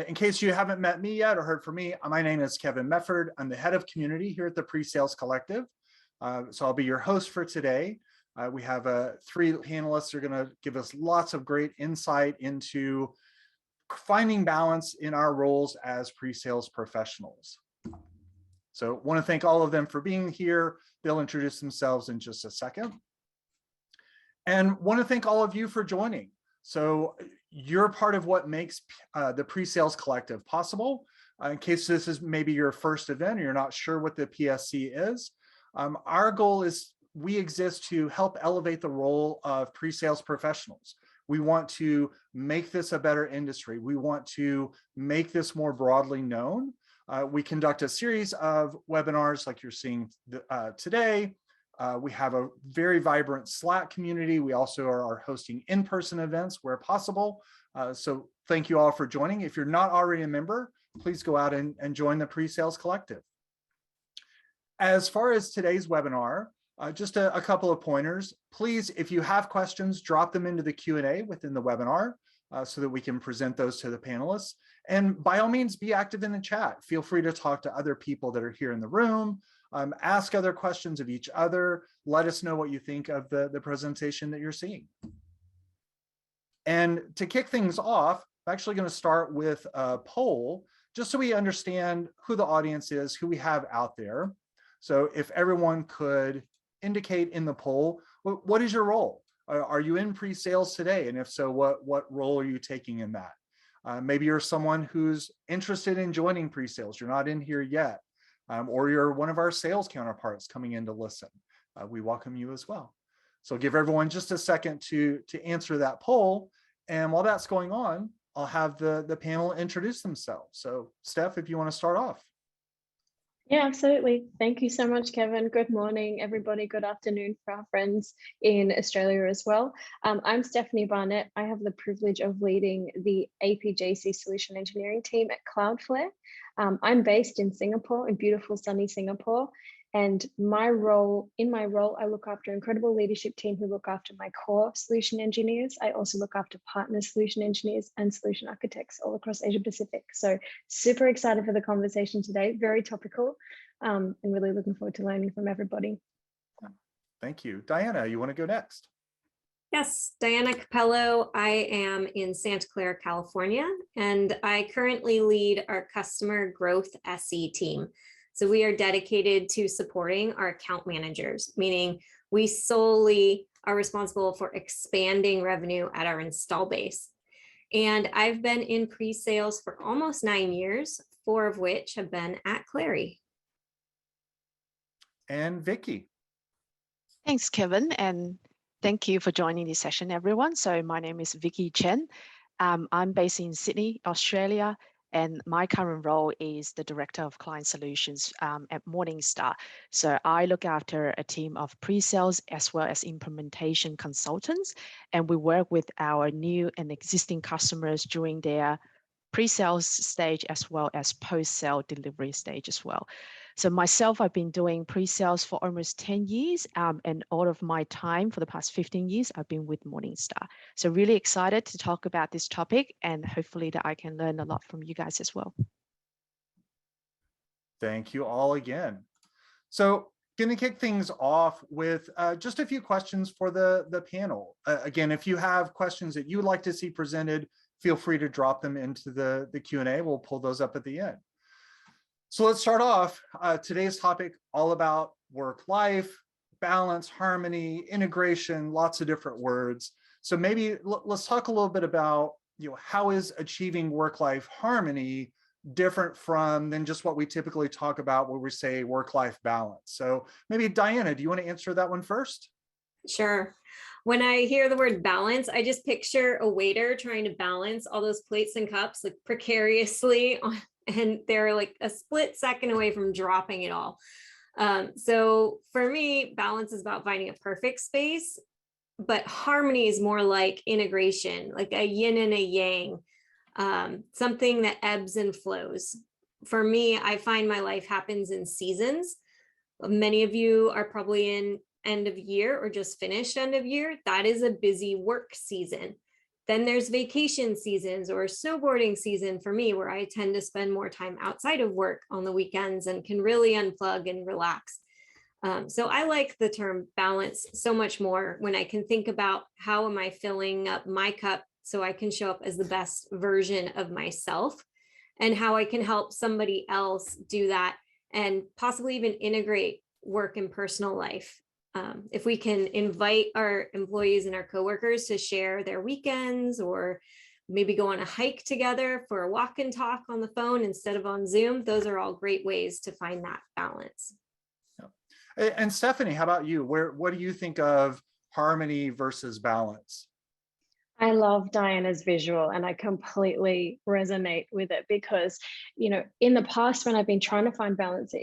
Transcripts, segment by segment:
In case you haven't met me yet or heard from me, my name is Kevin Mefford. I'm the head of community here at the PreSales Collective. So I'll be your host for today. We have three panelists who are going to give us lots of great insight into finding balance in our roles as pre-sales professionals. So want to thank all of them for being here. They'll introduce themselves in just a second. And want to thank all of you for joining. So you're part of what makes the PreSales Collective possible. In case this is maybe your first event or you're not sure what the PSC is, our goal is we exist to help elevate the role of pre-sales professionals. We want to make this a better industry. We want to make this more broadly known. We conduct a series of webinars like you're seeing today. We have a very vibrant Slack community. We also are hosting in-person events where possible. So thank you all for joining. If you're not already a member, please go out and join the PreSales Collective. As far as today's webinar, just a couple of pointers. Please, if you have questions, drop them into the Q&A within the webinar so that we can present those to the panelists. And by all means, be active in the chat. Feel free to talk to other people that are here in the room. Ask other questions of each other. Let us know what you think of the presentation that you're seeing. And to kick things off, I'm actually going to start with a poll, just so we understand who the audience is, who we have out there. So if everyone could indicate in the poll, what is your role? Are you in pre-sales today? And if so, what role are you taking in that? Maybe you're someone who's interested in joining pre-sales. You're not in here yet. Or you're one of our sales counterparts coming in to listen. We welcome you as well. So give everyone just a second to answer that poll. And while that's going on, I'll have the panel introduce themselves. So Steph, if you want to start off. Yeah, absolutely. Thank you so much, Kevin. Good morning, everybody. Good afternoon for our friends in Australia as well. I'm Stephanie Barnett. I have the privilege of leading the APJC Solution Engineering team at Cloudflare. I'm based in Singapore, in beautiful sunny Singapore. And in my role, I look after an incredible leadership team who look after my core solution engineers. I also look after partner solution engineers and solution architects all across Asia Pacific. So super excited for the conversation today, very topical, and really looking forward to learning from everybody. Thank you. Diana, you want to go next? Yes, Diana Capello. I am in Santa Clara, California, and I currently lead our customer growth SE team. So we are dedicated to supporting our account managers, meaning we solely are responsible for expanding revenue at our install base. And I've been in pre-sales for almost 9 years, 4 of which have been at Clary. And Vicky. Thanks, Kevin, and thank you for joining this session, everyone. So my name is Vicky Chen. I'm based in Sydney, Australia, and my current role is the Director of Client Solutions at Morningstar. So I look after a team of pre-sales as well as implementation consultants, and we work with our new and existing customers during their pre-sales stage as well as post-sale delivery stage as well. So myself, I've been doing pre-sales for almost 10 years, and all of my time for the past 15 years, I've been with Morningstar. So really excited to talk about this topic, and hopefully that I can learn a lot from you guys as well. Thank you all again. So going to kick things off with just a few questions for the panel. Again, if you have questions that you would like to see presented, feel free to drop them into the Q&A. We'll pull those up at the end. So let's start off today's topic, all about work-life, balance, harmony, integration, lots of different words. So maybe let's talk a little bit about, how is achieving work-life harmony different than just what we typically talk about when we say work-life balance. So maybe Diana, do you want to answer that one first? Sure. When I hear the word balance, I just picture a waiter trying to balance all those plates and cups like precariously on, and they're like a split second away from dropping it all. So for me, balance is about finding a perfect space, but harmony is more like integration, like a yin and a yang, something that ebbs and flows. For me, I find my life happens in seasons. Many of you are probably in end of year or just finished end of year. That is a busy work season. Then there's vacation seasons or snowboarding season for me, where I tend to spend more time outside of work on the weekends and can really unplug and relax. So I like the term balance so much more when I can think about how am I filling up my cup so I can show up as the best version of myself, and how I can help somebody else do that, and possibly even integrate work and personal life. If we can invite our employees and our coworkers to share their weekends, or maybe go on a hike together for a walk and talk on the phone instead of on Zoom, those are all great ways to find that balance. And Stephanie, how about you? What do you think of harmony versus balance? I love Diana's visual, and I completely resonate with it because, in the past when I've been trying to find balance,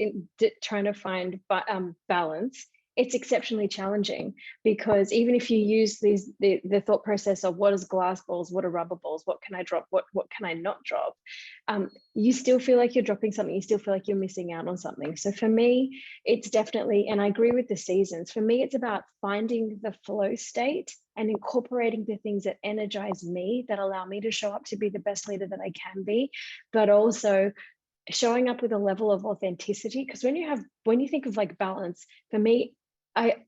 balance, it's exceptionally challenging, because even if you use the thought process of what is glass balls, what are rubber balls, what can I drop, what can I not drop, you still feel like you're dropping something, you still feel like you're missing out on something. So for me, it's definitely, and I agree with the seasons, for me, it's about finding the flow state and incorporating the things that energize me, that allow me to show up to be the best leader that I can be, but also showing up with a level of authenticity. Because when you think of like balance, for me,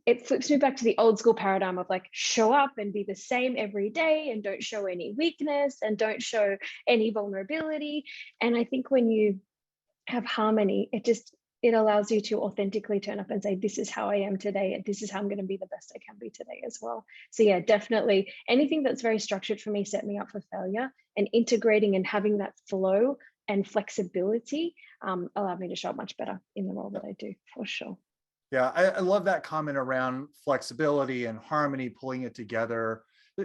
it flips me back to the old school paradigm of like, show up and be the same every day, and don't show any weakness and don't show any vulnerability. And I think when you have harmony, it allows you to authentically turn up and say, this is how I am today, and this is how I'm going to be the best I can be today as well. So yeah, definitely anything that's very structured for me set me up for failure, and integrating and having that flow and flexibility allowed me to show up much better in the role that I do, for sure. Yeah, I love that comment around flexibility and harmony, pulling it together.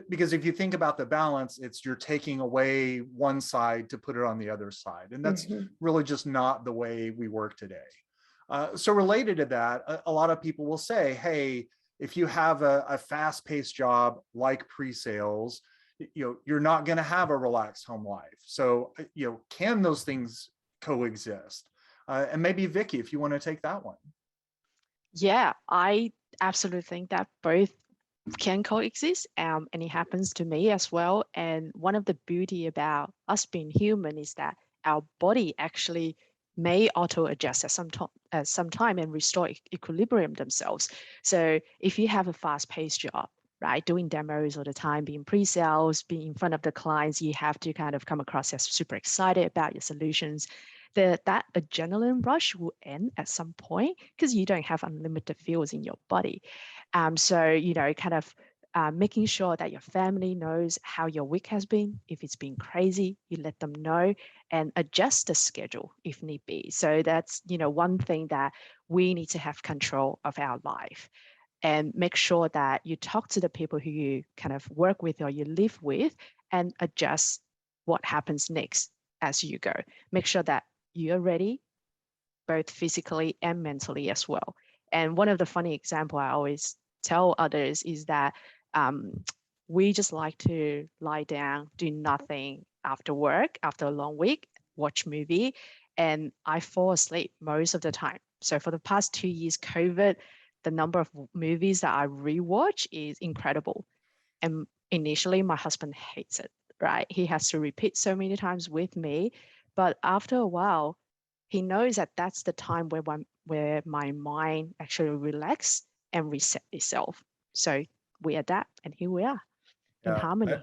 Because if you think about the balance, it's you're taking away one side to put it on the other side. And that's really just not the way we work today. So related to that, a lot of people will say, hey, if you have a fast-paced job like pre-sales, you're not going to have a relaxed home life. So, can those things coexist? And maybe Vicky, if you want to take that one. Yeah, I absolutely think that both can coexist, and it happens to me as well. And one of the beauty about us being human is that our body actually may auto-adjust at some time and restore equilibrium themselves. So if you have a fast-paced job, right, doing demos all the time, being pre-sales, being in front of the clients, you have to kind of come across as super excited about your solutions. That adrenaline rush will end at some point, because you don't have unlimited fuels in your body. So, kind of making sure that your family knows how your week has been. If it's been crazy, you let them know, and adjust the schedule if need be. So that's, one thing that we need to have control of our life, and make sure that you talk to the people who you kind of work with or you live with, and adjust what happens next as you go. Make sure that you're ready, both physically and mentally as well. And one of the funny example I always tell others is that we just like to lie down, do nothing after work, after a long week, watch movie, and I fall asleep most of the time. So for the past 2 years, COVID, the number of movies that I rewatch is incredible. And initially, my husband hates it, right? He has to repeat so many times with me. But after a while, he knows that that's the time where my mind actually relax and reset itself. So we adapt, and here we are in harmony.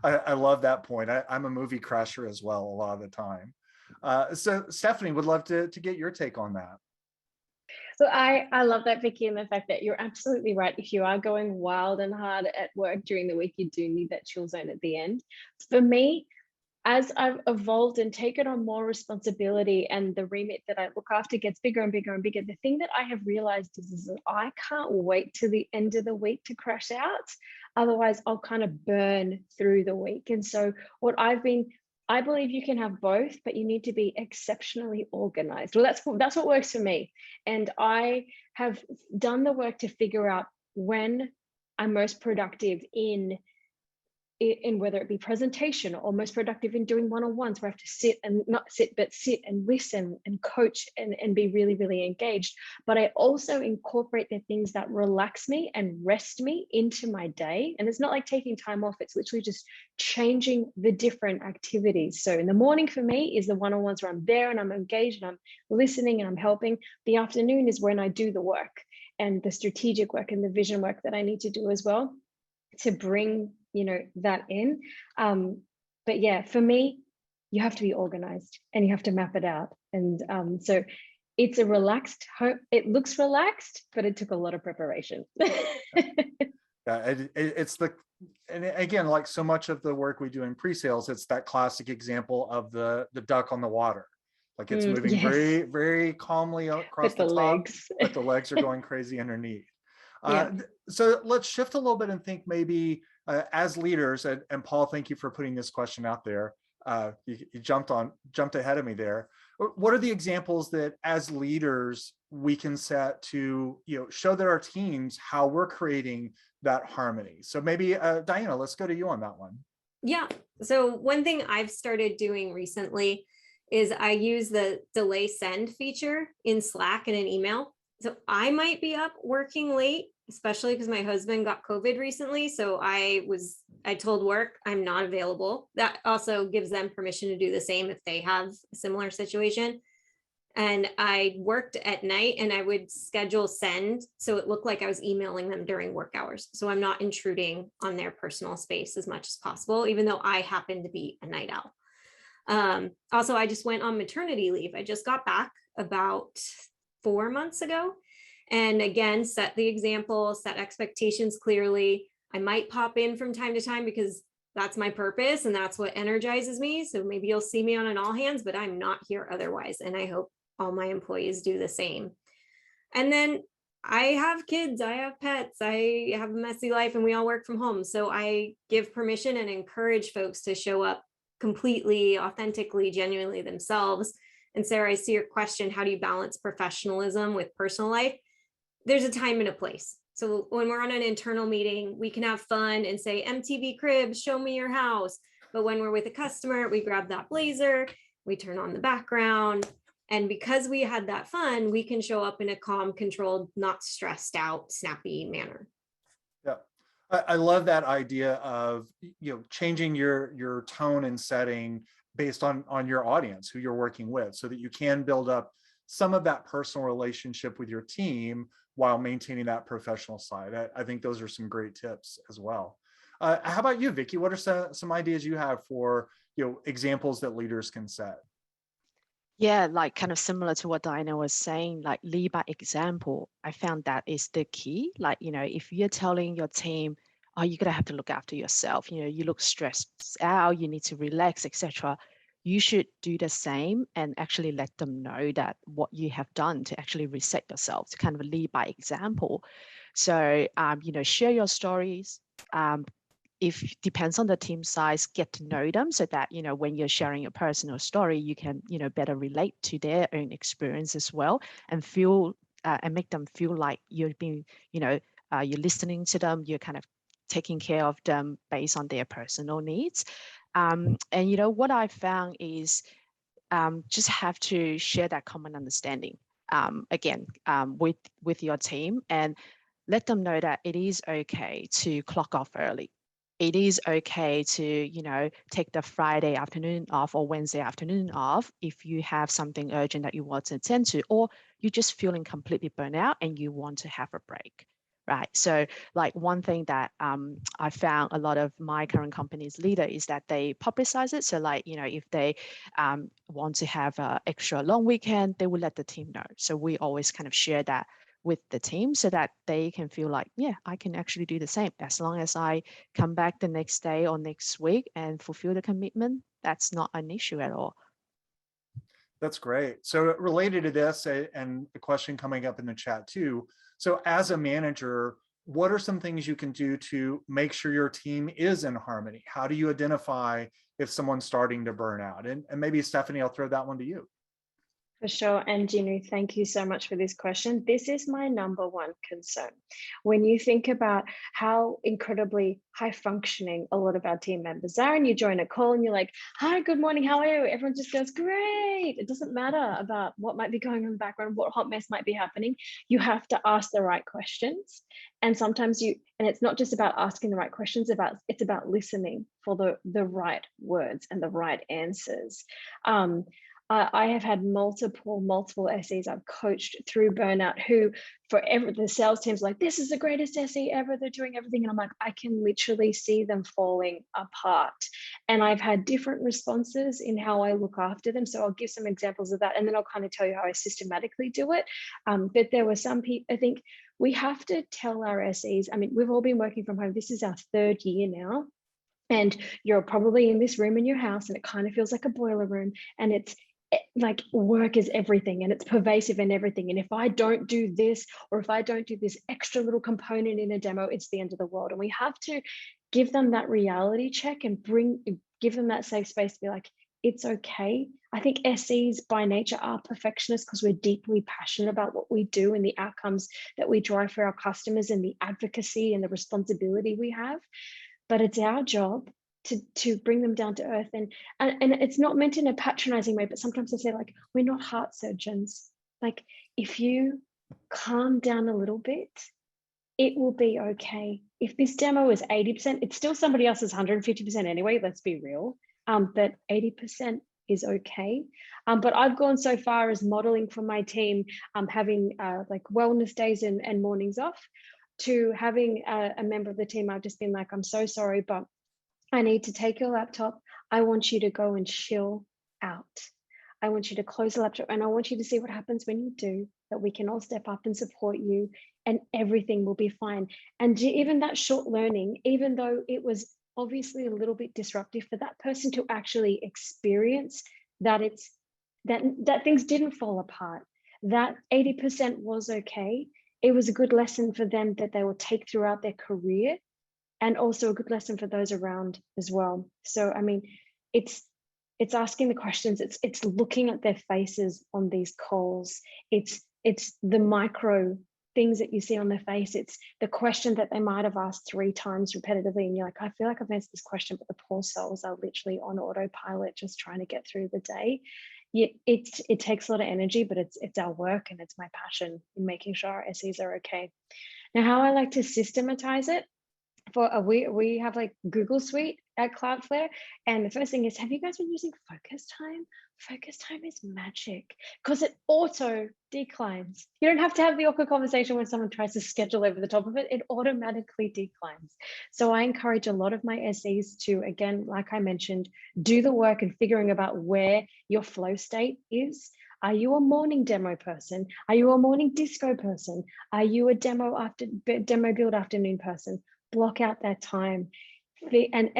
I love that point. I'm a movie crasher as well a lot of the time. So Stephanie, would love to get your take on that. So I love that, Vicky, and the fact that you're absolutely right. If you are going wild and hard at work during the week, you do need that chill zone at the end. For me, as I've evolved and taken on more responsibility, and the remit that I look after gets bigger and bigger and bigger, the thing that I have realized is that I can't wait till the end of the week to crash out. Otherwise, I'll kind of burn through the week. And so I believe you can have both, but you need to be exceptionally organized. Well, that's what works for me. And I have done the work to figure out when I'm most productive in in whether it be presentation or most productive in doing one-on-ones where I have to sit and not sit, but sit and listen and coach and be really, really engaged. But I also incorporate the things that relax me and rest me into my day. And it's not like taking time off. It's literally just changing the different activities. So in the morning for me is the one-on-ones where I'm there and I'm engaged and I'm listening and I'm helping. The afternoon is when I do the work and the strategic work and the vision work that I need to do as well to bring, that in. But yeah, for me, you have to be organized and you have to map it out. And so it's a relaxed home. It looks relaxed, but it took a lot of preparation. Yeah, and again, like so much of the work we do in pre-sales, it's that classic example of the duck on the water. Like it's moving yes. very, very calmly across With the the top, legs. but the legs are going crazy underneath. Yeah. So let's shift a little bit and think maybe as leaders, and Paul, thank you for putting this question out there. You jumped ahead of me there. What are the examples that as leaders we can set to show that our teams how we're creating that harmony? So maybe Diana, let's go to you on that one. Yeah. So one thing I've started doing recently is I use the delay send feature in Slack in an email. So I might be up working late, especially because my husband got COVID recently. So I told work I'm not available. That also gives them permission to do the same if they have a similar situation. And I worked at night and I would schedule send so it looked like I was emailing them during work hours. So I'm not intruding on their personal space as much as possible, even though I happen to be a night owl. Also, I just went on maternity leave. I just got back about 4 months ago. And again, set the example, set expectations clearly. I might pop in from time to time because that's my purpose and that's what energizes me. So maybe you'll see me on an all hands, but I'm not here otherwise. And I hope all my employees do the same. And then I have kids, I have pets, I have a messy life, and we all work from home. So I give permission and encourage folks to show up completely, authentically, genuinely themselves. And Sarah, I see your question, how do you balance professionalism with personal life? There's a time and a place. So when we're on an internal meeting, we can have fun and say, MTV Cribs, show me your house. But when we're with a customer, we grab that blazer, we turn on the background. And because we had that fun, we can show up in a calm, controlled, not stressed out, snappy manner. Yeah, I love that idea of changing your tone and setting based on your audience, who you're working with, so that you can build up some of that personal relationship with your team while maintaining that professional side. I think those are some great tips as well. How about you, Vicky? What are some ideas you have for examples that leaders can set? Yeah, like kind of similar to what Diana was saying, like lead by example. I found that is the key. Like, if you're telling your team, oh, you're gonna have to look after yourself, you look stressed out, you need to relax, etc. You should do the same and actually let them know that what you have done to actually reset yourself, to kind of lead by example. So, share your stories. If depends on the team size, get to know them so that when you're sharing a personal story, you can better relate to their own experience as well, and feel and make them feel like you're being you're listening to them, you're kind of taking care of them based on their personal needs. And what I found is just have to share that common understanding again with your team, and let them know that it is okay to clock off early. It is okay to, take the Friday afternoon off or Wednesday afternoon off if you have something urgent that you want to attend to, or you're just feeling completely burnt out and you want to have a break, right? So like one thing that I found a lot of my current company's leader is that they publicize it. So like, if they want to have an extra long weekend, they will let the team know. So we always kind of share that with the team so that they can feel like, yeah, I can actually do the same. As long as I come back the next day or next week and fulfill the commitment, that's not an issue at all. That's great. So related to this, and the question coming up in the chat too. So as a manager, what are some things you can do to make sure your team is in harmony? How do you identify if someone's starting to burn out? And maybe Stephanie, I'll throw that one to you. For sure. And Ginu, thank you so much for this question. This is my number one concern. When you think about how incredibly high functioning a lot of our team members are, and you join a call and you're like, hi, good morning, how are you? Everyone just goes, great. It doesn't matter about what might be going on in the background, what hot mess might be happening. You have to ask the right questions. And sometimes and it's not just about asking the right questions, it's about listening for the right words and the right answers. I have had multiple SEs I've coached through burnout who forever the sales team's like, this is the greatest SE ever. They're doing everything. And I'm like, I can literally see them falling apart. And I've had different responses in how I look after them. So I'll give some examples of that. And then I'll kind of tell you how I systematically do it. But there were some people, I think we have to tell our SEs, I mean, we've all been working from home. This is our 3rd year now. And you're probably in this room in your house and it kind of feels like a boiler room, and it's like work is everything and it's pervasive in everything. And if I don't do this, or if I don't do this extra little component in a demo, it's the end of the world. And we have to give them that reality check and give them that safe space to be like, it's okay. I think SEs by nature are perfectionists because we're deeply passionate about what we do and the outcomes that we drive for our customers and the advocacy and the responsibility we have. But it's our job to bring them down to earth, and it's not meant in a patronizing way, but sometimes I say, like, we're not heart surgeons. Like, if you calm down a little bit, it will be okay. If this demo is 80%, it's still somebody else's 150% anyway, let's be real. But 80% is okay. But I've gone so far as modeling for my team, having like wellness days and mornings off, to having a member of the team, I've just been like, I'm so sorry, but I need to take your laptop. I want you to go and chill out. I want you to close the laptop, and I want you to see what happens when you do, that we can all step up and support you, and everything will be fine. And even that short learning, even though it was obviously a little bit disruptive for that person to actually experience that that things didn't fall apart, that 80% was okay. It was a good lesson for them that they will take throughout their career, and also a good lesson for those around as well. So, I mean, it's asking the questions, it's looking at their faces on these calls. It's the micro things that you see on their face. It's the question that they might have asked 3 times repetitively, and you're like, I feel like I've answered this question, but the poor souls are literally on autopilot, just trying to get through the day. It takes a lot of energy, but it's our work and it's my passion in making sure our SEs are okay. Now, how I like to systematize it, we have like Google Suite at Cloudflare, and the first thing is, have you guys been using Focus Time? Focus Time is magic because it auto declines. You don't have to have the awkward conversation when someone tries to schedule over the top of it. It automatically declines. So I encourage a lot of my SEs to, again, like I mentioned, do the work and figuring about where your flow state is. Are you a morning demo person? Are you a morning disco person? Are you a demo build afternoon person? Block out that time. And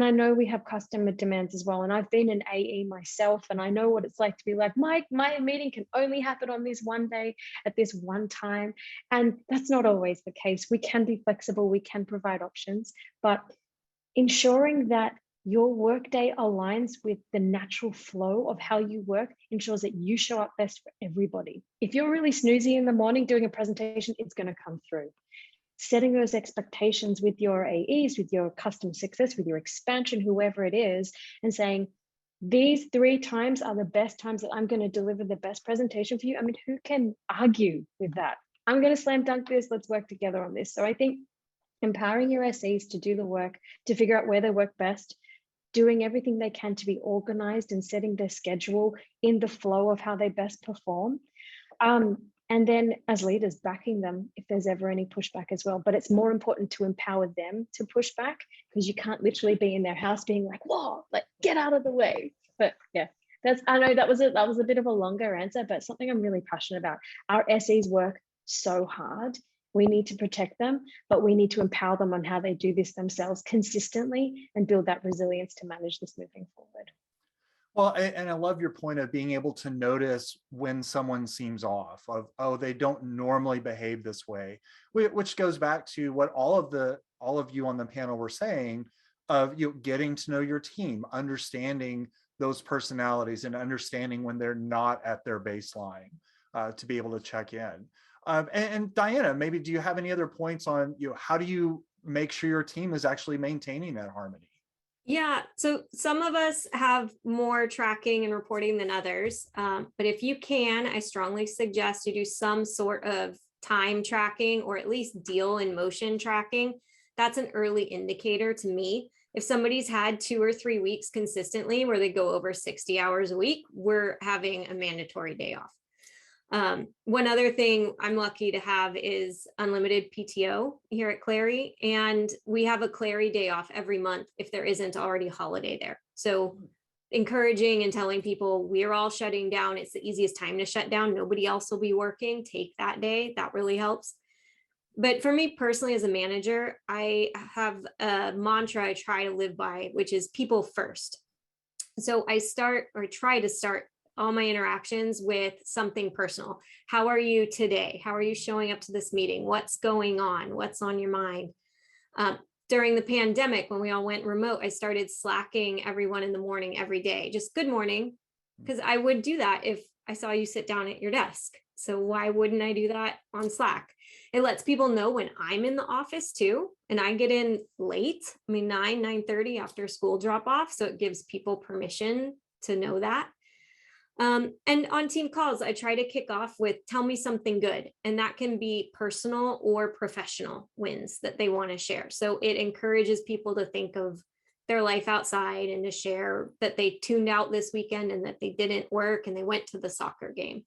I know we have customer demands as well. And I've been an AE myself, and I know what it's like to be like, my meeting can only happen on this one day at this one time. And that's not always the case. We can be flexible, we can provide options, but ensuring that your workday aligns with the natural flow of how you work ensures that you show up best for everybody. If you're really snoozy in the morning doing a presentation, it's going to come through. Setting those expectations with your AEs, with your customer success, with your expansion, whoever it is, and saying, these 3 times are the best times that I'm going to deliver the best presentation for you. I mean, who can argue with that? I'm going to slam dunk this. Let's work together on this. So I think empowering your SEs to do the work, to figure out where they work best, doing everything they can to be organized and setting their schedule in the flow of how they best perform. And then as leaders, backing them if there's ever any pushback as well. But it's more important to empower them to push back, because you can't literally be in their house being like, whoa, like, get out of the way. But yeah, I know that was a bit of a longer answer, but something I'm really passionate about. Our SEs work so hard. We need to protect them, but we need to empower them on how they do this themselves consistently and build that resilience to manage this moving forward. Well, and I love your point of being able to notice when someone seems off, of, oh, they don't normally behave this way, which goes back to what all of you on the panel were saying, of getting to know your team, understanding those personalities and understanding when they're not at their baseline to be able to check in. And Diana, maybe do you have any other points on, how do you make sure your team is actually maintaining that harmony? Yeah, so some of us have more tracking and reporting than others. But if you can, I strongly suggest you do some sort of time tracking or at least deal in motion tracking. That's an early indicator to me. If somebody's had 2 or 3 weeks consistently where they go over 60 hours a week, we're having a mandatory day off. One other thing I'm lucky to have is unlimited PTO here at Clary, and we have a Clary day off every month if there isn't already a holiday there. So encouraging and telling people we're all shutting down. It's the easiest time to shut down. Nobody else will be working. Take that day. That really helps. But for me personally, as a manager, I have a mantra I try to live by, which is people first. So I try to start all my interactions with something personal. How are you today? How are you showing up to this meeting? What's going on? What's on your mind? During the pandemic, when we all went remote, I started slacking everyone in the morning every day, just good morning, because I would do that if I saw you sit down at your desk. So why wouldn't I do that on Slack? It lets people know when I'm in the office too, and I get in late, 9:30 after school drop off. So it gives people permission to know that. And on team calls, I try to kick off with tell me something good. And that can be personal or professional wins that they want to share. So it encourages people to think of their life outside and to share that they tuned out this weekend and that they didn't work and they went to the soccer game.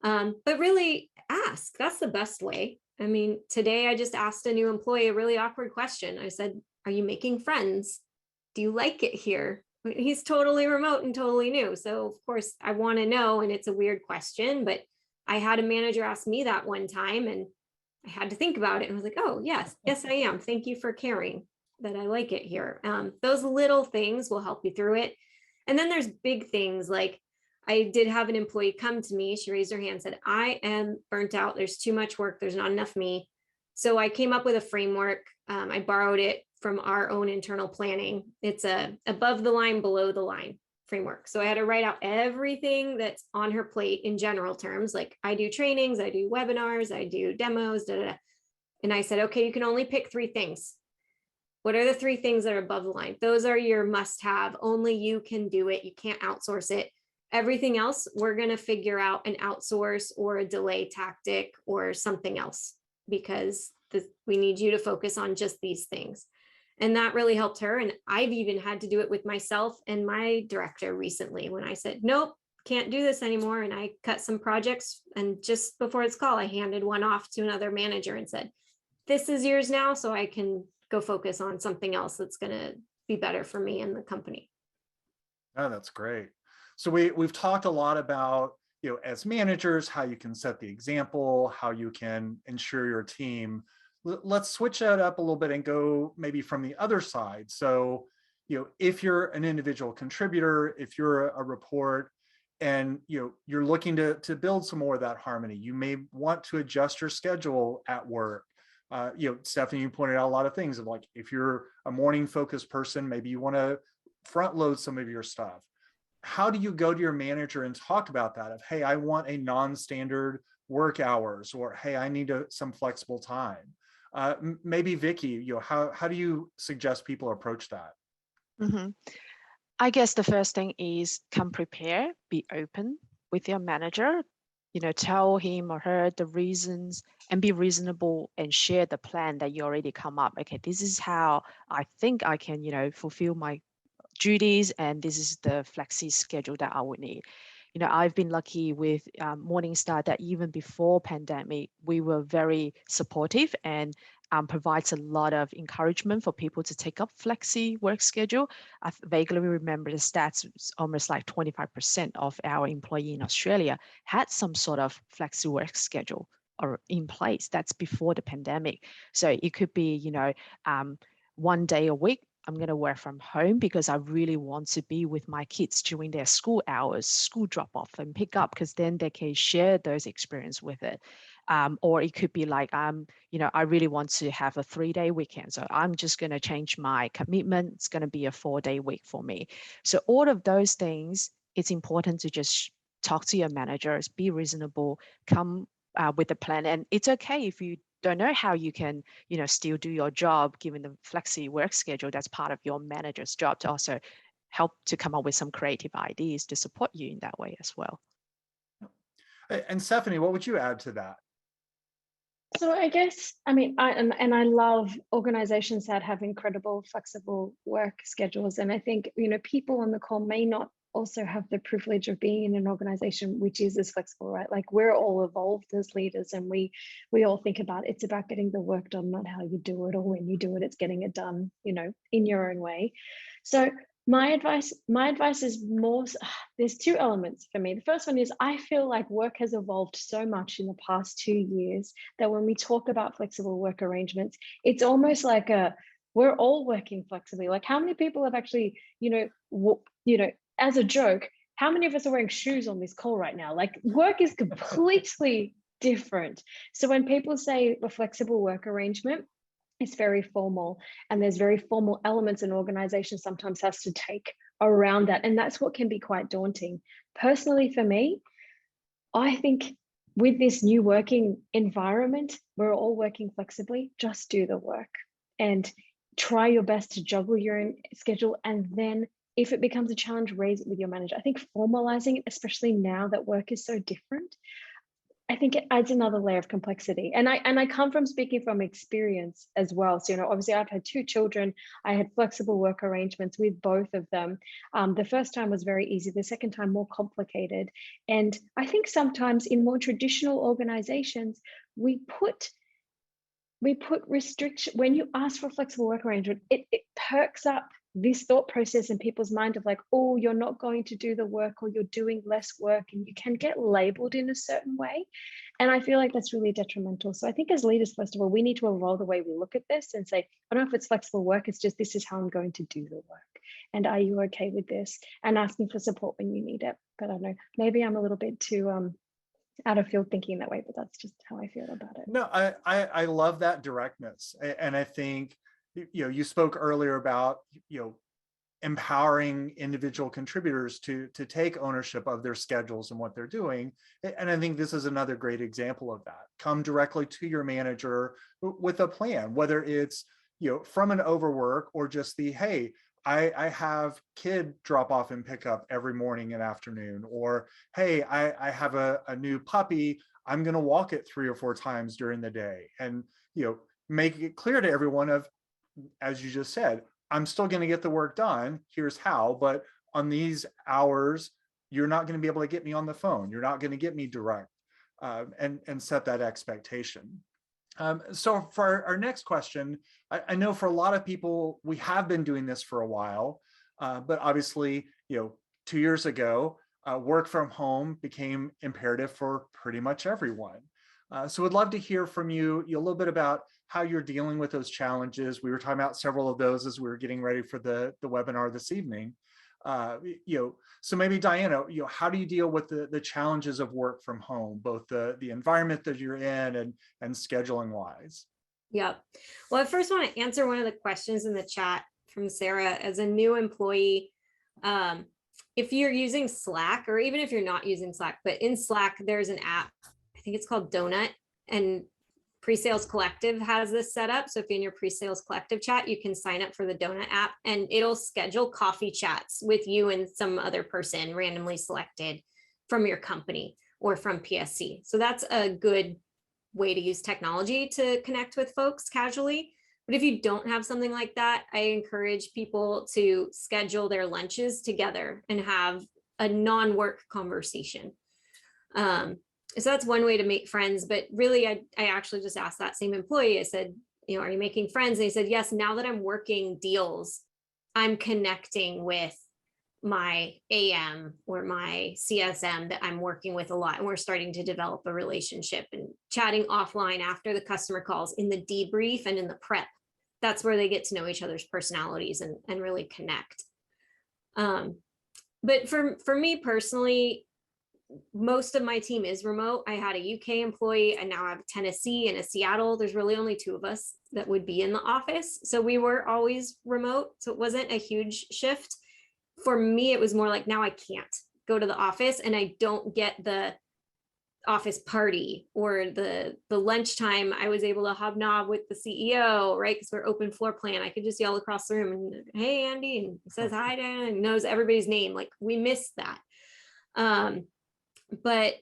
But really ask, that's the best way. Today I just asked a new employee a really awkward question. I said, are you making friends? Do you like it here? He's totally remote and totally new. So of course I want to know, and it's a weird question, but I had a manager ask me that one time and I had to think about it and was like, oh yes, I am. Thank you for caring that I like it here. Those little things will help you through it. And then there's big things like I did have an employee come to me. She raised her hand and said, I am burnt out. There's too much work. There's not enough me. So I came up with a framework. I borrowed it from our own internal planning. It's a above the line, below the line framework. So I had to write out everything that's on her plate in general terms. Like I do trainings, I do webinars, I do demos, And I said, okay, you can only pick 3 things. What are the 3 things that are above the line? Those are your must have. Only you can do it. You can't outsource it. Everything else, we're going to figure out an outsource or a delay tactic or something else because we need you to focus on just these things. And that really helped her. And I've even had to do it with myself and my director recently when I said, nope, can't do this anymore. And I cut some projects. And just before its call, I handed one off to another manager and said, this is yours now, so I can go focus on something else that's going to be better for me and the company. Oh, that's great. So we've talked a lot about, as managers, how you can set the example, how you can ensure your team. Let's switch that up a little bit and go maybe from the other side. So, if you're an individual contributor, if you're a report and, you're looking to build some more of that harmony, you may want to adjust your schedule at work. Stephanie, you pointed out a lot of things of like, if you're a morning focused person, maybe you want to front load some of your stuff. How do you go to your manager and talk about that of, hey, I want a non-standard work hours, or hey, I need some flexible time? Maybe Vicky, how do you suggest people approach that? Mm-hmm. I guess the first thing is come prepared, be open with your manager, tell him or her the reasons and be reasonable and share the plan that you already come up. Okay, this is how I think I can, fulfill my duties, and this is the flexi schedule that I would need. I've been lucky with Morningstar that even before pandemic, we were very supportive and provides a lot of encouragement for people to take up flexi work schedule. I vaguely remember the stats, almost like 25% of our employee in Australia had some sort of flexi work schedule or in place. That's before the pandemic. So it could be, 1 day a week, I'm going to work from home because I really want to be with my kids during their school hours, school drop off and pick up, because then they can share those experiences with it. Or it could be like, I really want to have a 3-day weekend. So I'm just going to change my commitment. It's going to be a 4-day week for me. So all of those things, it's important to just talk to your managers, be reasonable, come with a plan. And it's okay if you don't know how you can, still do your job given the flexi work schedule. That's part of your manager's job to also help to come up with some creative ideas to support you in that way as well. And Stephanie, what would you add to that? So I guess, I love organizations that have incredible flexible work schedules. And I think, people on the call may not also have the privilege of being in an organization which is as flexible, right? Like we're all evolved as leaders, and we all think about it's about getting the work done, not how you do it, or when you do it, it's getting it done, in your own way. So my advice is more, there's two elements for me. The first one is I feel like work has evolved so much in the past 2 years that when we talk about flexible work arrangements, it's almost like we're all working flexibly. Like how many people have actually, as a joke, how many of us are wearing shoes on this call right now? Like work is completely different. So when people say a flexible work arrangement, it's very formal, and there's very formal elements an organization sometimes has to take around that. And that's what can be quite daunting. Personally, for me, I think with this new working environment, we're all working flexibly, just do the work and try your best to juggle your own schedule. And then if it becomes a challenge, raise it with your manager. I think formalizing it, especially now that work is so different, I think it adds another layer of complexity. And I come from speaking from experience as well. So, obviously I've had 2 children. I had flexible work arrangements with both of them. The first time was very easy. The second time more complicated. And I think sometimes in more traditional organizations, we put restriction. When you ask for a flexible work arrangement, it perks up this thought process in people's mind of like, oh, you're not going to do the work, or you're doing less work, and you can get labeled in a certain way. And I feel like that's really detrimental. So I think as leaders, first of all, we need to evolve the way we look at this and say, I don't know if it's flexible work, it's just this is how I'm going to do the work. And are you okay with this? And asking for support when you need it. But I don't know, maybe I'm a little bit too out of field thinking that way, but that's just how I feel about it. No, I love that directness. And I think, you spoke earlier about, empowering individual contributors to take ownership of their schedules and what they're doing. And I think this is another great example of that. Come directly to your manager with a plan, whether it's, from an overwork or just the, hey, I have kid drop off and pick up every morning and afternoon, or, hey, I have a new puppy. I'm going to walk it 3 or 4 times during the day. And, make it clear to everyone of, as you just said, I'm still going to get the work done. Here's how, but on these hours, you're not going to be able to get me on the phone. You're not going to get me direct, and set that expectation. So for our next question, I know for a lot of people, we have been doing this for a while, but obviously, 2 years ago, work from home became imperative for pretty much everyone. So we'd love to hear from you a little bit about how you're dealing with those challenges. We were talking about several of those as we were getting ready for the webinar this evening. So maybe Diana, how do you deal with the challenges of work from home, both the environment that you're in and scheduling wise? Yeah. Well, I first want to answer one of the questions in the chat from Sarah. As a new employee, if you're using Slack, or even if you're not using Slack, but in Slack, there's an app, I think it's called Donut, and PreSales Collective has this set up. So if you're in your PreSales Collective chat, you can sign up for the Donut app, and it'll schedule coffee chats with you and some other person randomly selected from your company or from PSC. So that's a good way to use technology to connect with folks casually. But if you don't have something like that, I encourage people to schedule their lunches together and have a non-work conversation. So that's one way to make friends. But really, I actually just asked that same employee, I said, are you making friends? And he said, yes, now that I'm working deals, I'm connecting with my AM or my CSM that I'm working with a lot. And we're starting to develop a relationship and chatting offline after the customer calls, in the debrief and in the prep. That's where they get to know each other's personalities and really connect. But for me personally, most of my team is remote. I had a UK employee and now I have a Tennessee and a Seattle. There's really only 2 of us that would be in the office. So we were always remote. So it wasn't a huge shift. For me, it was more like now I can't go to the office and I don't get the office party or the lunchtime. I was able to hobnob with the CEO, right? Because we're open floor plan. I could just yell across the room and, hey, Andy, and says hi to and knows everybody's name. Like we missed that. But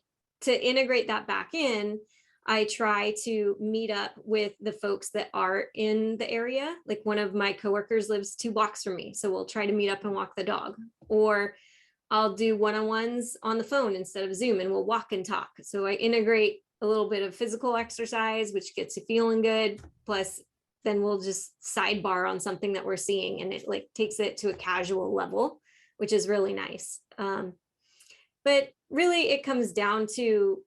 to integrate that back in, I try to meet up with the folks that are in the area. Like one of my coworkers lives 2 blocks from me. So we'll try to meet up and walk the dog. Or I'll do one-on-ones on the phone instead of Zoom and we'll walk and talk. So I integrate a little bit of physical exercise, which gets you feeling good. Plus, then we'll just sidebar on something that we're seeing and it like takes it to a casual level, which is really nice. But really it comes down to,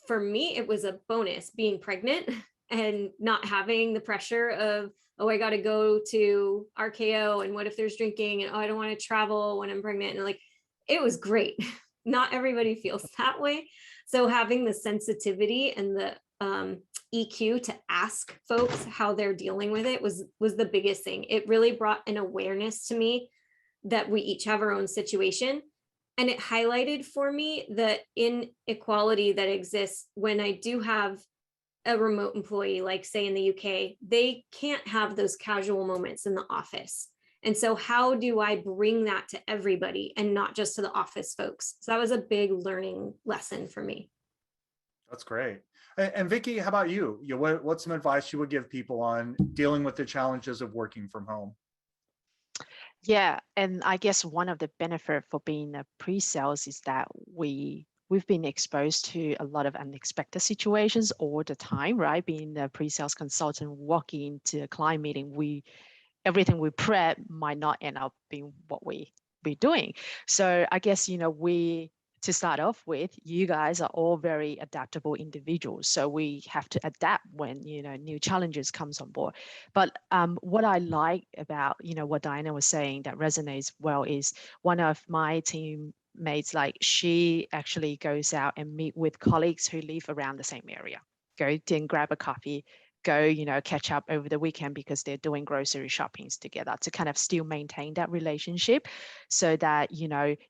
for me, it was a bonus being pregnant and not having the pressure of, oh, I got to go to RKO and what if there's drinking and oh, I don't want to travel when I'm pregnant. And like, it was great. Not everybody feels that way. So having the sensitivity and the EQ to ask folks how they're dealing with it was the biggest thing. It really brought an awareness to me that we each have our own situation. And it highlighted for me the inequality that exists when I do have a remote employee, like say in the UK, they can't have those casual moments in the office. And so how do I bring that to everybody and not just to the office folks? So that was a big learning lesson for me. That's great. And Vicky, how about you? What's some advice you would give people on dealing with the challenges of working from home? Yeah, and I guess one of the benefit for being a pre-sales is that we've been exposed to a lot of unexpected situations all the time, right? Being a pre-sales consultant, walking into a client meeting, everything we prep might not end up being what we're doing. So I guess, to start off with, you guys are all very adaptable individuals. So we have to adapt when, new challenges comes on board. But what I like about, what Diana was saying that resonates well is one of my teammates, like she actually goes out and meet with colleagues who live around the same area, go and grab a coffee, go, catch up over the weekend because they're doing grocery shoppings together to kind of still maintain that relationship so that,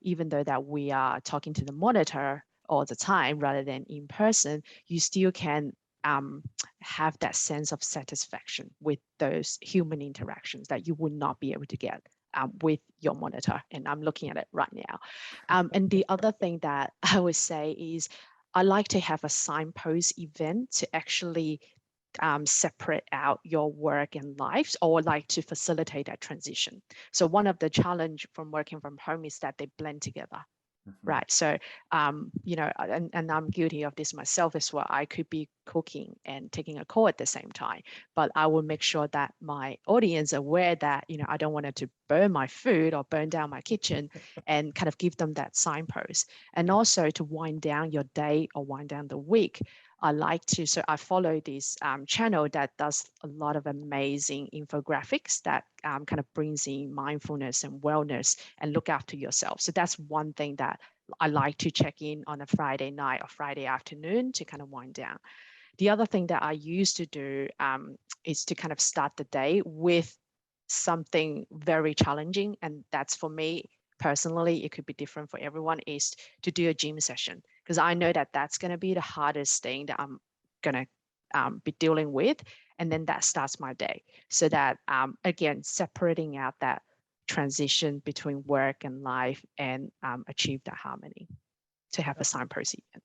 even though that we are talking to the monitor all the time rather than in person, you still can have that sense of satisfaction with those human interactions that you would not be able to get with your monitor. And I'm looking at it right now. And the other thing that I would say is I like to have a signpost event to actually separate out your work and lives, or like to facilitate that transition. So one of the challenge from working from home is that they blend together. Right. So, and I'm guilty of this myself as well. I could be cooking and taking a call at the same time, but I will make sure that my audience are aware that, I don't want it to burn my food or burn down my kitchen and kind of give them that signpost. And also to wind down your day or wind down the week. So I follow this channel that does a lot of amazing infographics that kind of brings in mindfulness and wellness and look after yourself. So that's one thing that I like to check in on a Friday night or Friday afternoon to kind of wind down. The other thing that I used to do is to kind of start the day with something very challenging. And that's for me personally, it could be different for everyone, is to do a gym session. Because I know that that's going to be the hardest thing that I'm going to be dealing with. And then that starts my day. So that, again, separating out that transition between work and life and achieve that harmony to have a signpost event.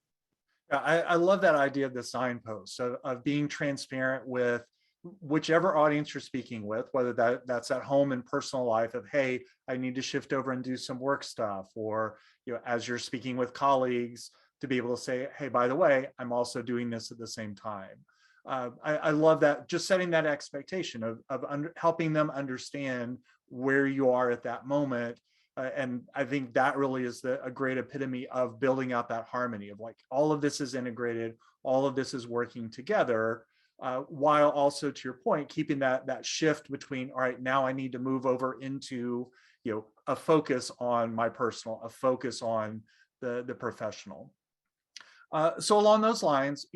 I love that idea of the signpost, of being transparent with whichever audience you're speaking with, whether that's at home in personal life of, hey, I need to shift over and do some work stuff, or as you're speaking with colleagues, to be able to say, hey, by the way, I'm also doing this at the same time. I love that, just setting that expectation of helping them understand where you are at that moment. And I think that really is a great epitome of building out that harmony of like, all of this is integrated, all of this is working together, while also, to your point, keeping that shift between, all right, now I need to move over into, a focus on my personal, a focus on the professional. So along those lines,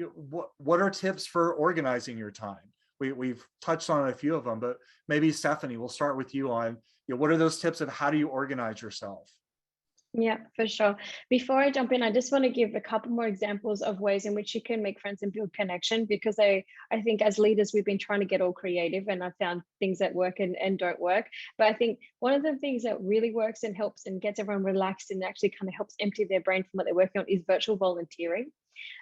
what are tips for organizing your time? We've touched on a few of them, but maybe Stephanie, we'll start with you on, what are those tips of how do you organize yourself? Yeah, for sure. Before I jump in, I just want to give a couple more examples of ways in which you can make friends and build connection, because I think as leaders, we've been trying to get all creative, and I've found things that work and don't work. But I think one of the things that really works and helps and gets everyone relaxed and actually kind of helps empty their brain from what they're working on is virtual volunteering.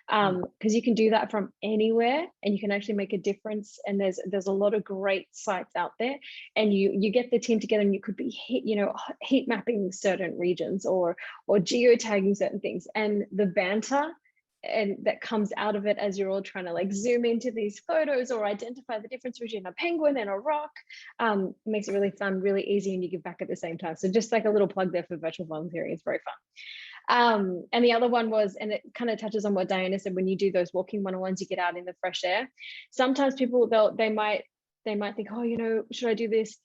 Because you can do that from anywhere and you can actually make a difference. And there's a lot of great sites out there, and you get the team together, and you could be heat mapping certain regions or geotagging certain things, and the banter and that comes out of it as you're all trying to like zoom into these photos or identify the difference between a penguin and a rock, makes it really fun, really easy, and you give back at the same time. So just like a little plug there for virtual volunteering, it's very fun. And the other one was, and it kind of touches on what Diana said, when you do those walking one-on-ones, you get out in the fresh air. Sometimes people, they might think, oh, should I do this?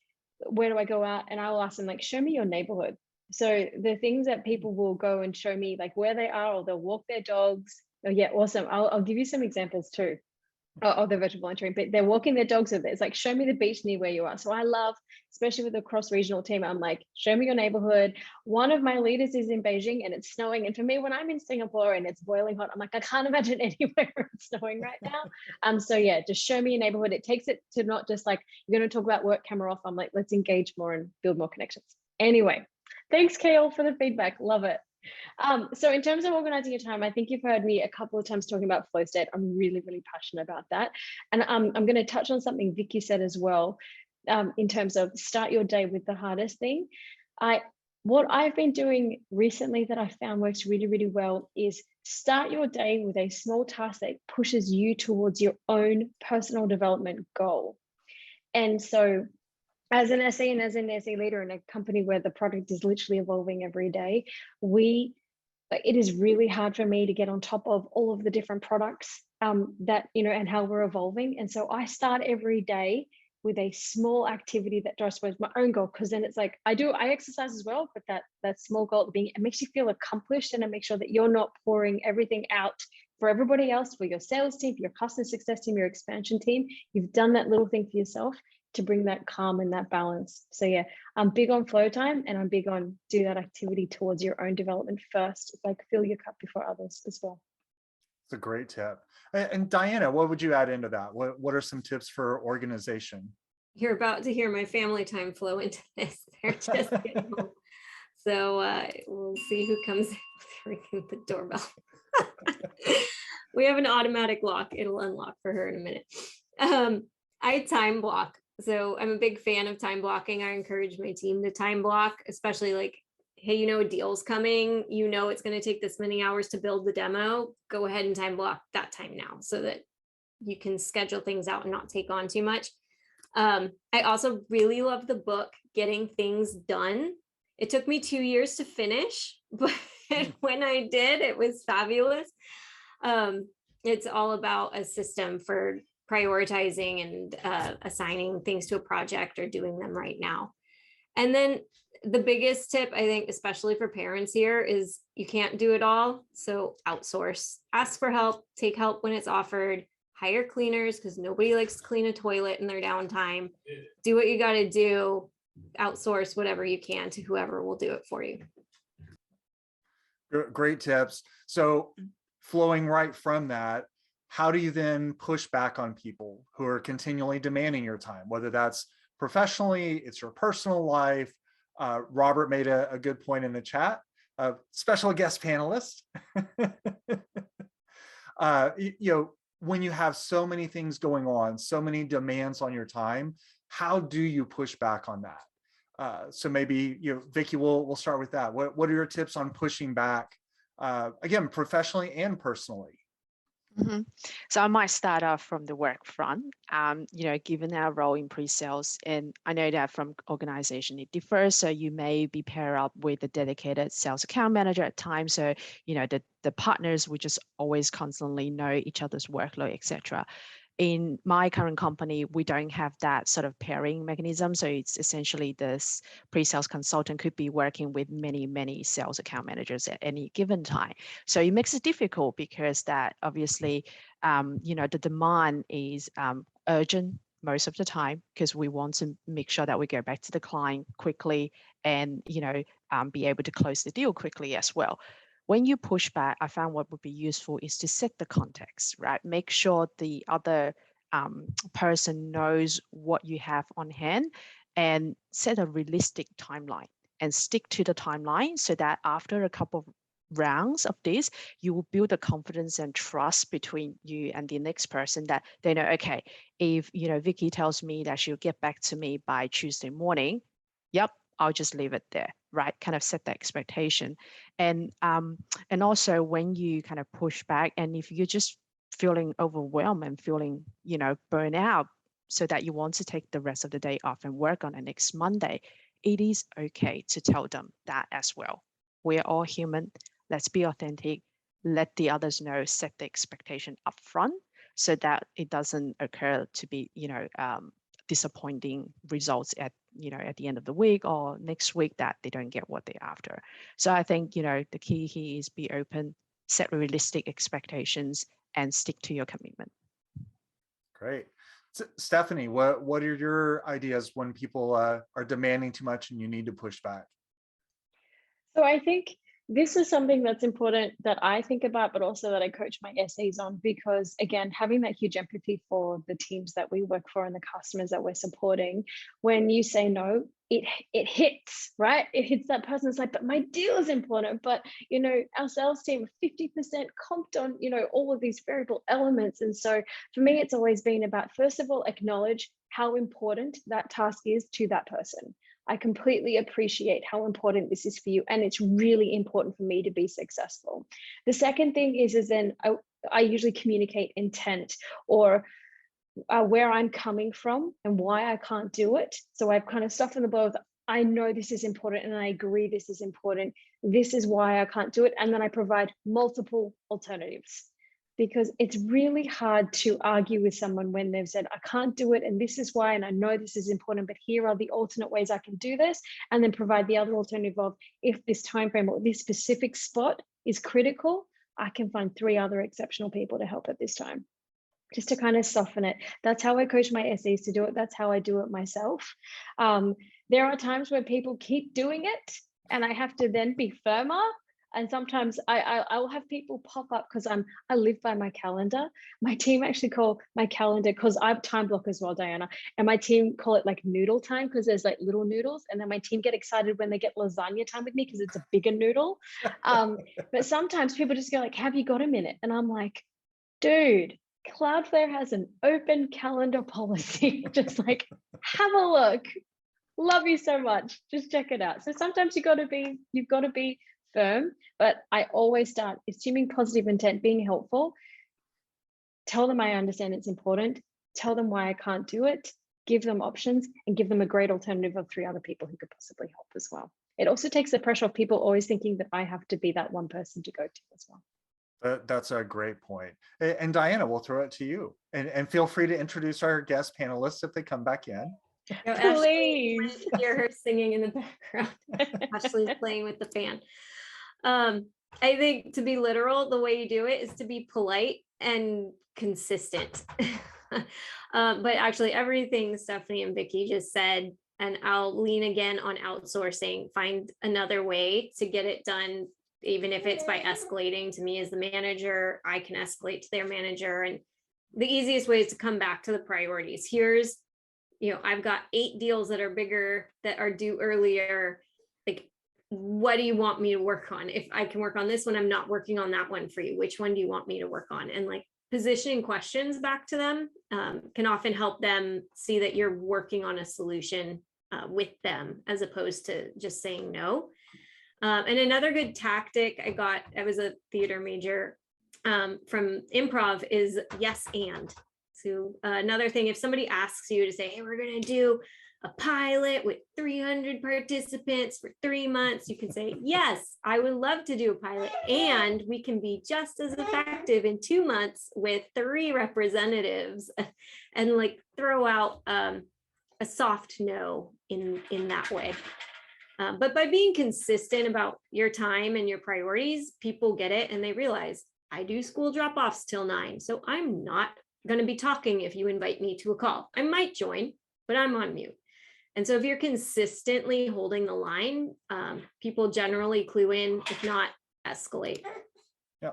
Where do I go out? And I will ask them, like, show me your neighborhood. So the things that people will go and show me, like where they are, or they'll walk their dogs. Oh yeah, awesome. I'll give you some examples too of the virtual volunteering, but they're walking their dogs with it. It's like, show me the beach near where you are. So I love, especially with the cross-regional team, I'm like, show me your neighborhood. One of my leaders is in Beijing and it's snowing. And for me, when I'm in Singapore and it's boiling hot, I'm like, I can't imagine anywhere where it's snowing right now. So yeah, just show me your neighborhood. It takes it to not just like, you're going to talk about work, camera off. I'm like, let's engage more and build more connections. Anyway, thanks, Kale, for the feedback. Love it. So in terms of organizing your time, I think you've heard me a couple of times talking about flow state. I'm really, really passionate about that. And I'm going to touch on something Vicky said as well, in terms of start your day with the hardest thing. What I've been doing recently that I found works really, really well is start your day with a small task that pushes you towards your own personal development goal. And so as an SE and as an SE leader in a company where the product is literally evolving every day, it is really hard for me to get on top of all of the different products that, and how we're evolving. And so I start every day with a small activity that drives towards my own goal, because then it's like, I exercise as well, but that small goal it makes you feel accomplished, and it makes sure that you're not pouring everything out for everybody else, for your sales team, for your customer success team, your expansion team. You've done that little thing for yourself to bring that calm and that balance. So yeah, I'm big on flow time, and I'm big on do that activity towards your own development first. It's like fill your cup before others as well. It's a great tip. And Diana, what would you add into that? What are some tips for organization? You're about to hear my family time flow into this. They're just getting home. So we'll see who comes in ringing the doorbell. We have an automatic lock. It'll unlock for her in a minute. I time block. So I'm a big fan of time blocking. I encourage my team to time block, especially like, hey, a deal's coming, it's going to take this many hours to build the demo. Go ahead and time block that time now so that you can schedule things out and not take on too much. I also really love the book, Getting Things Done. It took me 2 years to finish, but when I did, it was fabulous. It's all about a system for prioritizing and assigning things to a project or doing them right now. And then the biggest tip, I think, especially for parents here, is you can't do it all. So outsource, ask for help, take help when it's offered, hire cleaners because nobody likes to clean a toilet in their downtime. Do what you got to do, outsource whatever you can to whoever will do it for you. Great tips. So flowing right from that, how do you then push back on people who are continually demanding your time, whether that's professionally, it's your personal life? Robert made a good point in the chat. Special guest panelist. When you have so many things going on, so many demands on your time, how do you push back on that? So maybe, Vicky, we'll start with that. What are your tips on pushing back, again, professionally and personally? Mm-hmm. So I might start off from the work front. Given our role in pre-sales, and I know that from organization it differs. So you may be paired up with a dedicated sales account manager at times. So the partners will just always constantly know each other's workload, etc. in my current company, we don't have that sort of pairing mechanism. So it's essentially this pre-sales consultant could be working with many sales account managers at any given time. So it makes it difficult because that obviously, the demand is urgent most of the time, because we want to make sure that we go back to the client quickly and, be able to close the deal quickly as well. When you push back, I found what would be useful is to set the context, right? Make sure the other person knows what you have on hand, and set a realistic timeline and stick to the timeline, so that after a couple of rounds of this, you will build the confidence and trust between you and the next person, that they know, okay, if Vicky tells me that she'll get back to me by Tuesday morning, yep, I'll just leave it there, right? Kind of set the expectation. And also when you kind of push back, and if you're just feeling overwhelmed and feeling, burnt out, so that you want to take the rest of the day off and work on it next Monday, it is okay to tell them that as well. We're all human. Let's be authentic. Let the others know, set the expectation up front, so that it doesn't occur to be, disappointing results at the end of the week or next week, that they don't get what they're after. So I think, the key here is be open, set realistic expectations, and stick to your commitment. Great. Stephanie, what are your ideas when people are demanding too much and you need to push back? So I think this is something that's important that I think about, but also that I coach my SAs on, because again, having that huge empathy for the teams that we work for and the customers that we're supporting, when you say no, it hits, right? It hits that person. It's like, but my deal is important. But, our sales team 50% comped on, all of these variable elements. And so for me, it's always been about, first of all, acknowledge how important that task is to that person. I completely appreciate how important this is for you, and it's really important for me to be successful. The second thing is then I usually communicate intent, or where I'm coming from and why I can't do it. So I've kind of softened the blow with, I know this is important and I agree this is important. This is why I can't do it. And then I provide multiple alternatives, because it's really hard to argue with someone when they've said, I can't do it, and this is why, and I know this is important, but here are the alternate ways I can do this, and then provide the other alternative of, if this time frame or this specific spot is critical, I can find 3 other exceptional people to help at this time, just to kind of soften it. That's how I coach my SAs to do it. That's how I do it myself. There are times where people keep doing it, and I have to then be firmer. And sometimes I will have people pop up, because I live by my calendar. My team actually call my calendar, because I have time block as well, Diana, and my team call it like noodle time, because there's like little noodles, and then my team get excited when they get lasagna time with me, because it's a bigger noodle. But sometimes people just go like, have you got a minute? And I'm like, dude, Cloudflare has an open calendar policy. Just like, have a look. Love you so much. Just check it out. So sometimes you've got to be firm, but I always start assuming positive intent, being helpful. Tell them I understand it's important. Tell them why I can't do it. Give them options, and give them a great alternative of 3 other people who could possibly help as well. It also takes the pressure off people always thinking that I have to be that one person to go to as well. That's a great point. And Diana, we'll throw it to you. And feel free to introduce our guest panelists if they come back in. No, Please. Ashley, I hear her singing in the background. Ashley's playing with the fan. I think, to be literal, the way you do it is to be polite and consistent. But actually, everything Stephanie and Vicky just said, and I'll lean again on outsourcing. Find another way to get it done, even if it's by escalating to me as the manager. I can escalate to their manager, and the easiest way is to come back to the priorities. Here's, I've got 8 deals that are bigger, that are due earlier. Like, what do you want me to work on? If I can work on this one, I'm not working on that one for you. Which one do you want me to work on? And like, positioning questions back to them can often help them see that you're working on a solution with them, as opposed to just saying no. And another good tactic I was a theater major, from improv, is yes and. So another thing, if somebody asks you to say, hey, we're going to do a pilot with 300 participants for 3 months, you can say, yes, I would love to do a pilot. And we can be just as effective in 2 months with 3 representatives and like throw out a soft no in that way. But by being consistent about your time and your priorities, people get it and they realize I do school drop-offs till 9. So I'm not going to be talking if you invite me to a call. I might join, but I'm on mute. And so if you're consistently holding the line, people generally clue in, if not escalate. Yeah,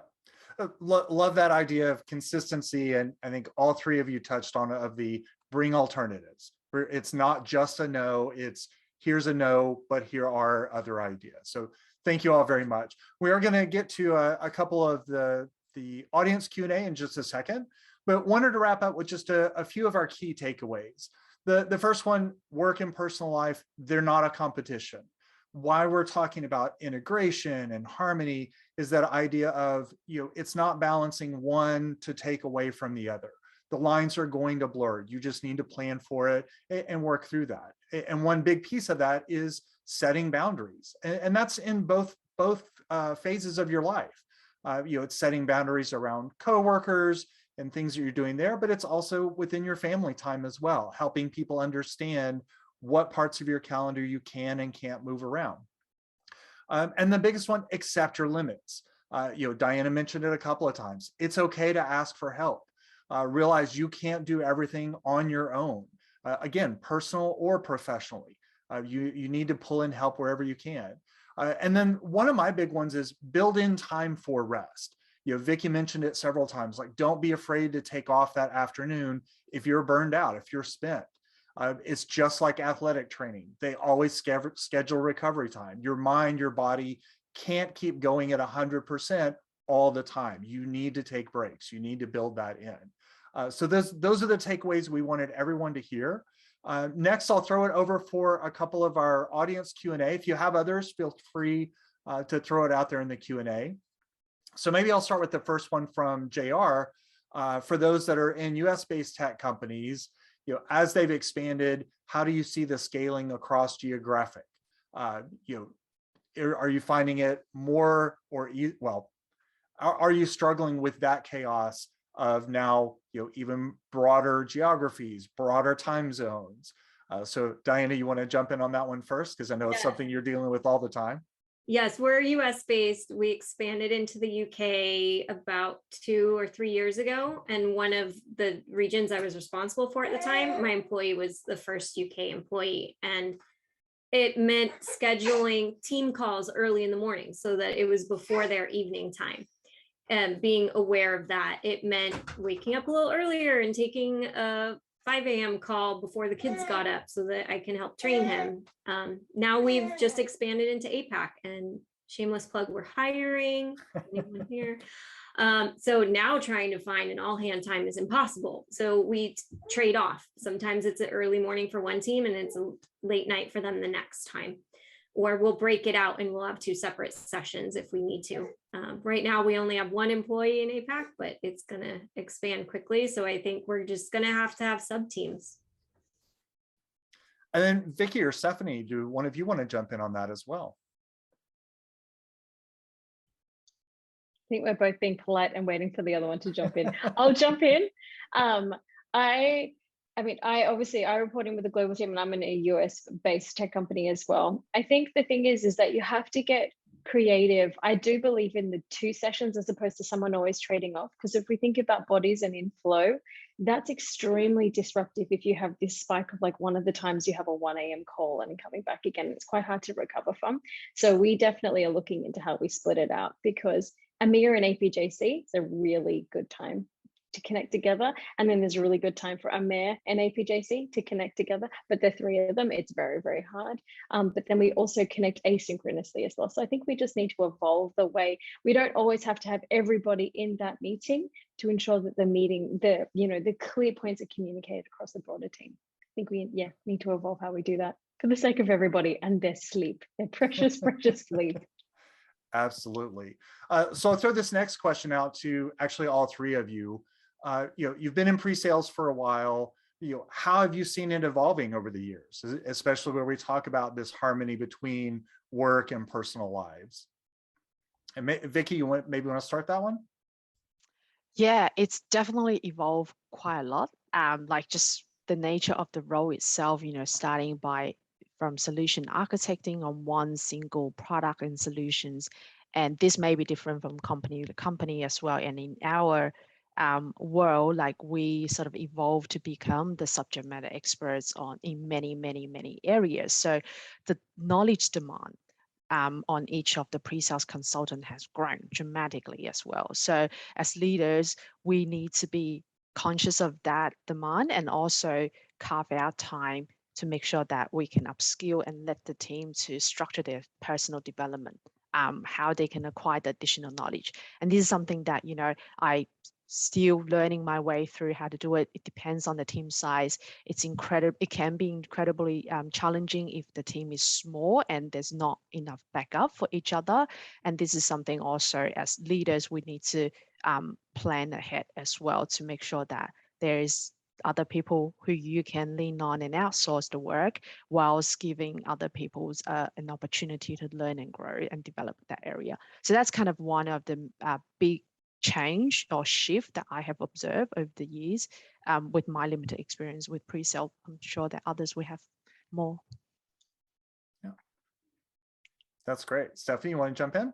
love that idea of consistency. And I think all 3 of you touched on of the bring alternatives. It's not just a no, it's here's a no, but here are other ideas. So thank you all very much. We are going to get to a couple of the audience Q&A in just a second, but wanted to wrap up with just a few of our key takeaways. The first one, work and personal life, they're not a competition. Why we're talking about integration and harmony is that idea of, it's not balancing one to take away from the other. The lines are going to blur. You just need to plan for it and work through that. And one big piece of that is setting boundaries. And that's in both phases of your life. It's setting boundaries around coworkers and things that you're doing there, but it's also within your family time as well, helping people understand what parts of your calendar you can and can't move around. And the biggest one, accept your limits. Diana mentioned it a couple of times. It's okay to ask for help. Realize you can't do everything on your own. Again, personal or professionally. You need to pull in help wherever you can. And then one of my big ones is build in time for rest. Vicky mentioned it several times, like don't be afraid to take off that afternoon if you're burned out, if you're spent. It's just like athletic training. They always schedule recovery time. Your mind, your body can't keep going at 100% all the time. You need to take breaks. You need to build that in. So those are the takeaways we wanted everyone to hear. Next, I'll throw it over for a couple of our audience Q&A. If you have others, feel free to throw it out there in the Q&A. So maybe I'll start with the first one from JR. For those that are in US-based tech companies, as they've expanded, how do you see the scaling across geographic? Are you finding it more or, well, are you struggling with that chaos of now, even broader geographies, broader time zones? So Diana, you want to jump in on that one first? Because I know it's something you're dealing with all the time. Yes, we're US based. We expanded into the UK about 2 or 3 years ago. And one of the regions I was responsible for at the time, my employee was the first UK employee. And it meant scheduling team calls early in the morning so that it was before their evening time. And being aware of that, it meant waking up a little earlier and taking a 5 a.m. call before the kids got up so that I can help train him. Now we've just expanded into APAC, and shameless plug, we're hiring anyone here. So now trying to find an all hand time is impossible. So we trade off. Sometimes it's an early morning for one team and it's a late night for them the next time. Or we'll break it out and we'll have 2 separate sessions if we need to. Right now, we only have 1 employee in APAC, but it's going to expand quickly. So I think we're just going to have sub teams. And then Vicky or Stephanie, do one of you want to jump in on that as well? I think we're both being polite and waiting for the other one to jump in. I'll jump in. I report in with a global team and I'm in a US based tech company as well. I think the thing is that you have to get creative. I do believe in the 2 sessions as opposed to someone always trading off, because if we think about bodies and in flow, that's extremely disruptive if you have this spike of like one of the times you have a 1 a.m. call and coming back again, it's quite hard to recover from. So we definitely are looking into how we split it out, because EMEA and APJC, it's a really good time to connect together. And then there's a really good time for EMEA and APJC to connect together. But the 3 of them, it's very, very hard. But then we also connect asynchronously as well. So I think we just need to evolve the way. We don't always have to have everybody in that meeting to ensure that the meeting, the clear points are communicated across the broader team. I think we need to evolve how we do that for the sake of everybody and their sleep, their precious, precious sleep. Absolutely. So I'll throw this next question out to actually all 3 of you. You've been in pre-sales for a while. how have you seen it evolving over the years, especially where we talk about this harmony between work and personal lives? And Vicky, you maybe want to start that one? Yeah, it's definitely evolved quite a lot. Like just the nature of the role itself, starting from solution architecting on one single product and solutions. And this may be different from company to company as well. And in our world, like we sort of evolved to become the subject matter experts in many, many, many areas. So the knowledge demand on each of the pre-sales consultant has grown dramatically as well. So as leaders, we need to be conscious of that demand and also carve out time to make sure that we can upskill and let the team to structure their personal development, how they can acquire the additional knowledge. And this is something that, I still learning my way through how to do it. It depends on the team size. It's incredible. It can be incredibly challenging if the team is small and there's not enough backup for each other. And this is something also as leaders, we need to plan ahead as well to make sure that there is other people who you can lean on and outsource the work whilst giving other people an opportunity to learn and grow and develop that area. So that's kind of one of the big change or shift that I have observed over the years with my limited experience with pre-sale. I'm sure that others will have more. Yeah, that's great. Stephanie, you want to jump in?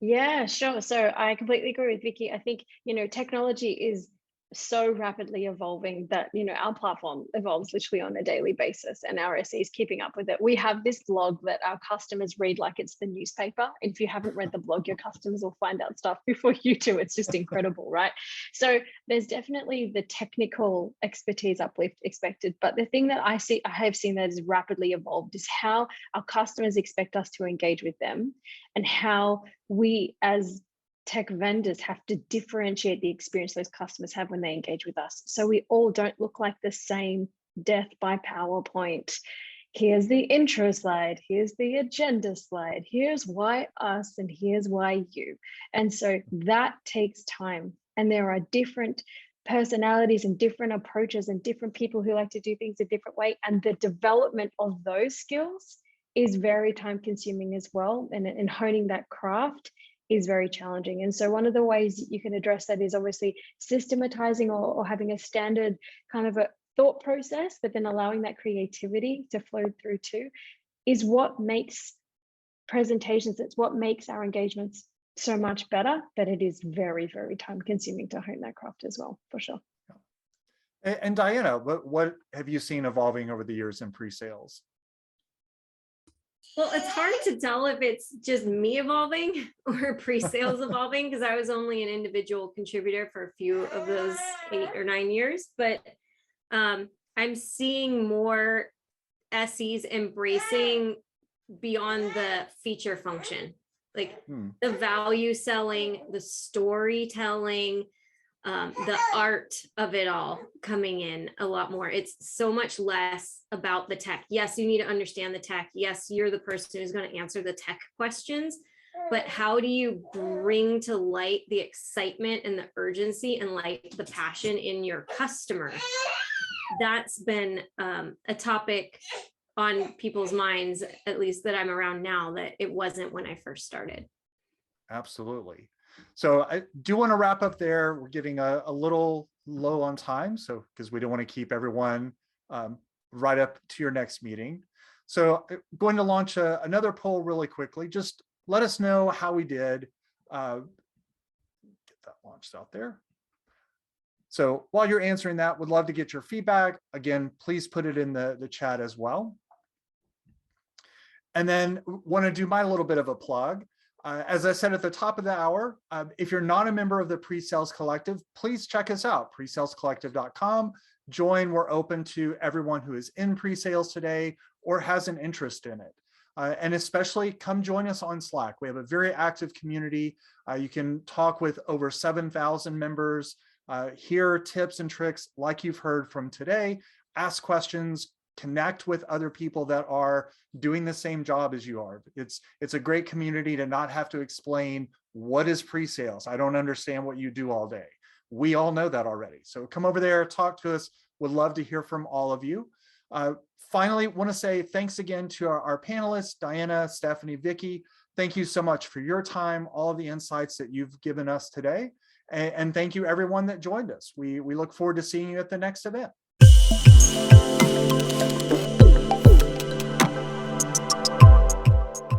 Yeah, sure. So I completely agree with Vicky. I think, technology is so rapidly evolving that, our platform evolves literally on a daily basis and our SE is keeping up with it. We have this blog that our customers read like it's the newspaper. If you haven't read the blog, your customers will find out stuff before you do. It's just incredible, right? So there's definitely the technical expertise uplift expected. But the thing that I have seen that is rapidly evolved is how our customers expect us to engage with them and how we as tech vendors have to differentiate the experience those customers have when they engage with us. So we all don't look like the same death by PowerPoint. Here's the intro slide, here's the agenda slide, here's why us, and here's why you. And so that takes time. And there are different personalities and different approaches and different people who like to do things a different way. And the development of those skills is very time consuming as well. And honing that craft is very challenging. And so one of the ways you can address that is obviously systematizing or having a standard kind of a thought process, but then allowing that creativity to flow through too, is what makes presentations, it's what makes our engagements so much better, but it is very, very time consuming to hone that craft as well, for sure. And Diana, what have you seen evolving over the years in pre-sales? Well, it's hard to tell if it's just me evolving or pre-sales evolving because I was only an individual contributor for a few of those 8 or 9 years, but I'm seeing more SEs embracing beyond the feature function, like the value selling, the storytelling, the art of it all coming in a lot more. It's so much less about the tech. Yes, you need to understand the tech. Yes, you're the person who's going to answer the tech questions, but how do you bring to light the excitement and the urgency and light the passion in your customer? That's been a topic on people's minds, at least that I'm around now, that it wasn't when I first started. Absolutely. So I do want to wrap up there. We're getting a little low on time, so because we don't want to keep everyone right up to your next meeting. So I'm going to launch another poll really quickly. Just let us know how we did. Get that launched out there. So while you're answering that, would love to get your feedback. Again, please put it in the chat as well. And then want to do my little bit of a plug. As I said at the top of the hour, if you're not a member of the PreSales Collective, please check us out, presalescollective.com. Join, we're open to everyone who is in pre-sales today or has an interest in it. And especially come join us on Slack. We have a very active community. You can talk with over 7,000 members, hear tips and tricks like you've heard from today, ask questions, connect with other people that are doing the same job as you are. It's a great community to not have to explain what is pre-sales. I don't understand what you do all day. We all know that already. So come over there, talk to us, Would love to hear from all of you. Finally, want to say thanks again to our panelists, Diana, Stephanie, Vicky. Thank you so much for your time, all of the insights that you've given us today. And thank you everyone that joined us. We look forward to seeing you at the next event.